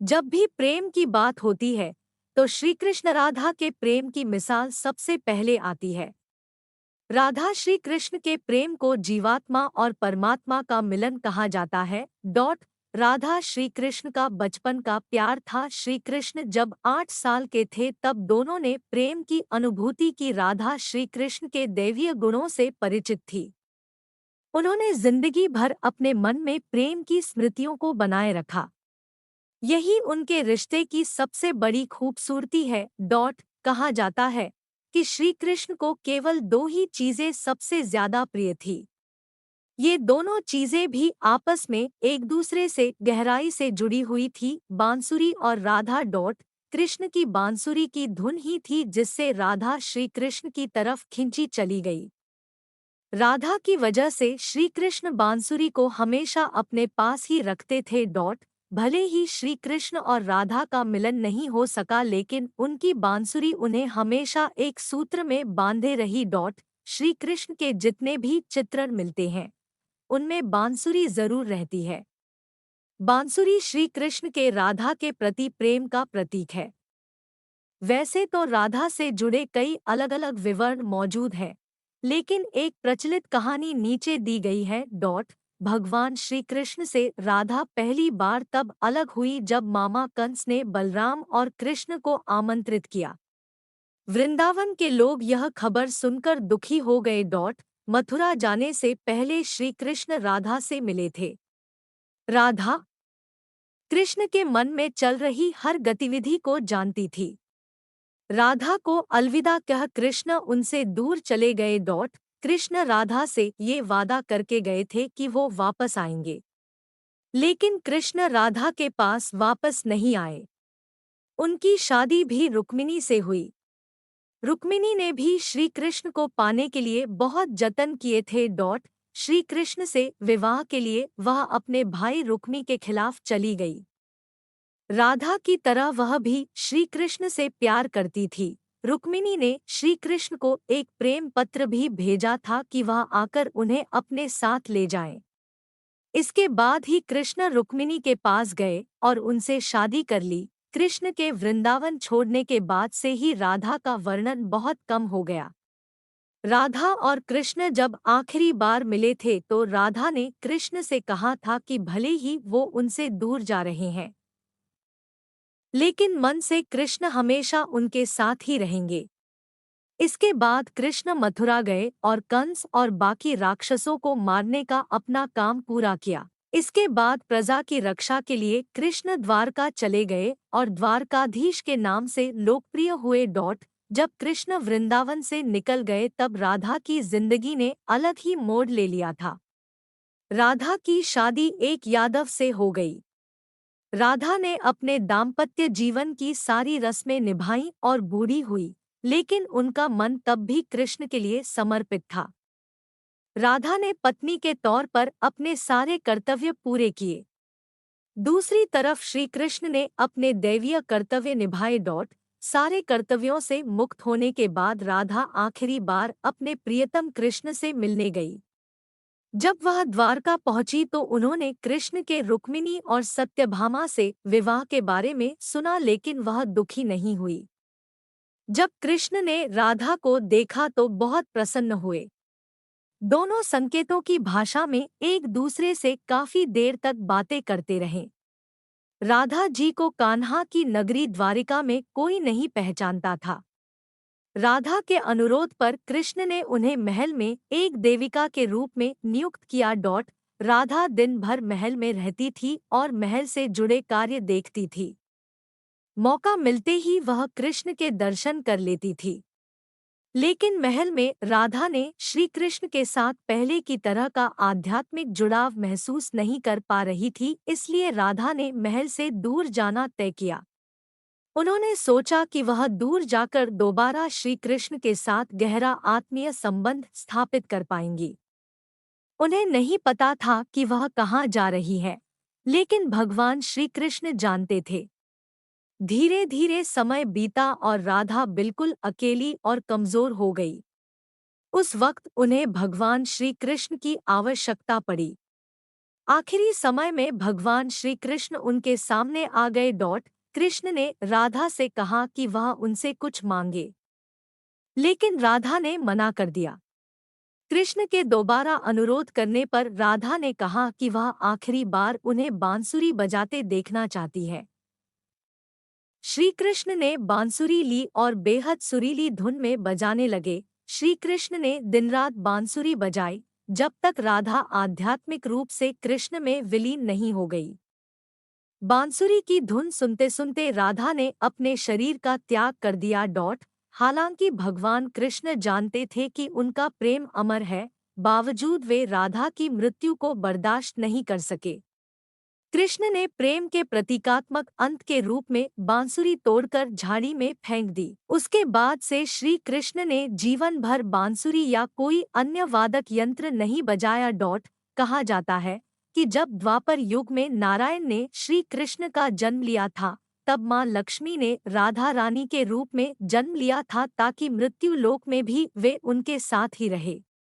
जब भी प्रेम की बात होती है तो श्री कृष्ण राधा के प्रेम की मिसाल सबसे पहले आती है। राधा श्री कृष्ण के प्रेम को जीवात्मा और परमात्मा का मिलन कहा जाता है। राधा श्री कृष्ण का बचपन का प्यार था। श्री कृष्ण जब 8 साल के थे तब दोनों ने प्रेम की अनुभूति की। राधा श्री कृष्ण के दैवीय गुणों से परिचित थी। उन्होंने जिंदगी भर अपने मन में प्रेम की स्मृतियों को बनाए रखा। यही उनके रिश्ते की सबसे बड़ी खूबसूरती है। कहा जाता है कि श्री कृष्ण को केवल दो ही चीजें सबसे ज्यादा प्रिय थी। ये दोनों चीजें भी आपस में एक दूसरे से गहराई से जुड़ी हुई थी, बांसुरी और राधा। कृष्ण की बांसुरी की धुन ही थी जिससे राधा श्री कृष्ण की तरफ खिंची चली गई। राधा की वजह से श्री कृष्ण बांसुरी को हमेशा अपने पास ही रखते थे। भले ही श्री कृष्ण और राधा का मिलन नहीं हो सका लेकिन उनकी बांसुरी उन्हें हमेशा एक सूत्र में बांधे रही। श्री कृष्ण के जितने भी चित्रण मिलते हैं उनमें बांसुरी जरूर रहती है। बांसुरी श्री कृष्ण के राधा के प्रति प्रेम का प्रतीक है। वैसे तो राधा से जुड़े कई अलग अलग विवरण मौजूद हैं, लेकिन एक प्रचलित कहानी नीचे दी गई है। भगवान श्री कृष्ण से राधा पहली बार तब अलग हुई जब मामा कंस ने बलराम और कृष्ण को आमंत्रित किया। वृंदावन के लोग यह खबर सुनकर दुखी हो गए। मथुरा जाने से पहले श्री कृष्ण राधा से मिले थे। राधा कृष्ण के मन में चल रही हर गतिविधि को जानती थी। राधा को अलविदा कह कृष्ण उनसे दूर चले गए। कृष्ण राधा से ये वादा करके गए थे कि वो वापस आएंगे, लेकिन कृष्ण राधा के पास वापस नहीं आए। उनकी शादी भी रुक्मिणी से हुई। रुक्मिणी ने भी श्री कृष्ण को पाने के लिए बहुत जतन किए थे। श्री कृष्ण से विवाह के लिए वह अपने भाई रुक्मी के खिलाफ चली गई। राधा की तरह वह भी श्री कृष्ण से प्यार करती थी। रुक्मिणी ने श्री कृष्ण को एक प्रेम पत्र भी भेजा था कि वह आकर उन्हें अपने साथ ले जाएं। इसके बाद ही कृष्ण रुक्मिणी के पास गए और उनसे शादी कर ली। कृष्ण के वृंदावन छोड़ने के बाद से ही राधा का वर्णन बहुत कम हो गया। राधा और कृष्ण जब आखिरी बार मिले थे तो राधा ने कृष्ण से कहा था कि भले ही वो उनसे दूर जा रहे हैं, लेकिन मन से कृष्ण हमेशा उनके साथ ही रहेंगे। इसके बाद कृष्ण मथुरा गए और कंस और बाकी राक्षसों को मारने का अपना काम पूरा किया। इसके बाद प्रजा की रक्षा के लिए कृष्ण द्वारका चले गए और द्वारकाधीश के नाम से लोकप्रिय हुए। जब कृष्ण वृंदावन से निकल गए तब राधा की जिंदगी ने अलग ही मोड़ ले लिया था। राधा की शादी एक यादव से हो गई। राधा ने अपने दाम्पत्य जीवन की सारी रस्में निभाईं और बूढ़ी हुई, लेकिन उनका मन तब भी कृष्ण के लिए समर्पित था। राधा ने पत्नी के तौर पर अपने सारे कर्तव्य पूरे किए। दूसरी तरफ श्री कृष्ण ने अपने दैवीय कर्तव्य निभाए। सारे कर्तव्यों से मुक्त होने के बाद राधा आखिरी बार अपने प्रियतम कृष्ण से मिलने गई। जब वह द्वारका पहुंची तो उन्होंने कृष्ण के रुक्मिणी और सत्यभामा से विवाह के बारे में सुना, लेकिन वह दुखी नहीं हुई। जब कृष्ण ने राधा को देखा तो बहुत प्रसन्न हुए। दोनों संकेतों की भाषा में एक दूसरे से काफी देर तक बातें करते रहे। राधा जी को कान्हा की नगरी द्वारिका में कोई नहीं पहचानता था। राधा के अनुरोध पर कृष्ण ने उन्हें महल में एक देविका के रूप में नियुक्त किया। राधा दिन भर महल में रहती थी और महल से जुड़े कार्य देखती थी। मौका मिलते ही वह कृष्ण के दर्शन कर लेती थी, लेकिन महल में राधा ने श्री कृष्ण के साथ पहले की तरह का आध्यात्मिक जुड़ाव महसूस नहीं कर पा रही थी, इसलिए राधा ने महल से दूर जाना तय किया। उन्होंने सोचा कि वह दूर जाकर दोबारा श्री कृष्ण के साथ गहरा आत्मीय संबंध स्थापित कर पाएंगी। उन्हें नहीं पता था कि वह कहाँ जा रही है, लेकिन भगवान श्री कृष्ण जानते थे। धीरे धीरे समय बीता और राधा बिल्कुल अकेली और कमजोर हो गई। उस वक्त उन्हें भगवान श्री कृष्ण की आवश्यकता पड़ी। आखिरी समय में भगवान श्री कृष्ण उनके सामने आ गए। कृष्ण ने राधा से कहा कि वह उनसे कुछ मांगे, लेकिन राधा ने मना कर दिया। कृष्ण के दोबारा अनुरोध करने पर राधा ने कहा कि वह आखिरी बार उन्हें बांसुरी बजाते देखना चाहती है। श्री कृष्ण ने बांसुरी ली और बेहद सुरीली धुन में बजाने लगे। श्री कृष्ण ने दिन रात बांसुरी बजाई जब तक राधा आध्यात्मिक रूप से कृष्ण में विलीन नहीं हो गई। बांसुरी की धुन सुनते सुनते राधा ने अपने शरीर का त्याग कर दिया। हालांकि भगवान कृष्ण जानते थे कि उनका प्रेम अमर है, बावजूद वे राधा की मृत्यु को बर्दाश्त नहीं कर सके। कृष्ण ने प्रेम के प्रतीकात्मक अंत के रूप में बांसुरी तोड़कर झाड़ी में फेंक दी। उसके बाद से श्री कृष्ण ने जीवन भर बांसुरी या कोई अन्य वादक यंत्र नहीं बजाया। कहा जाता है कि जब द्वापर युग में नारायण ने श्री कृष्ण का जन्म लिया था, तब माँ लक्ष्मी ने राधा रानी के रूप में जन्म लिया था ताकि मृत्यु लोक में भी वे उनके साथ ही रहे।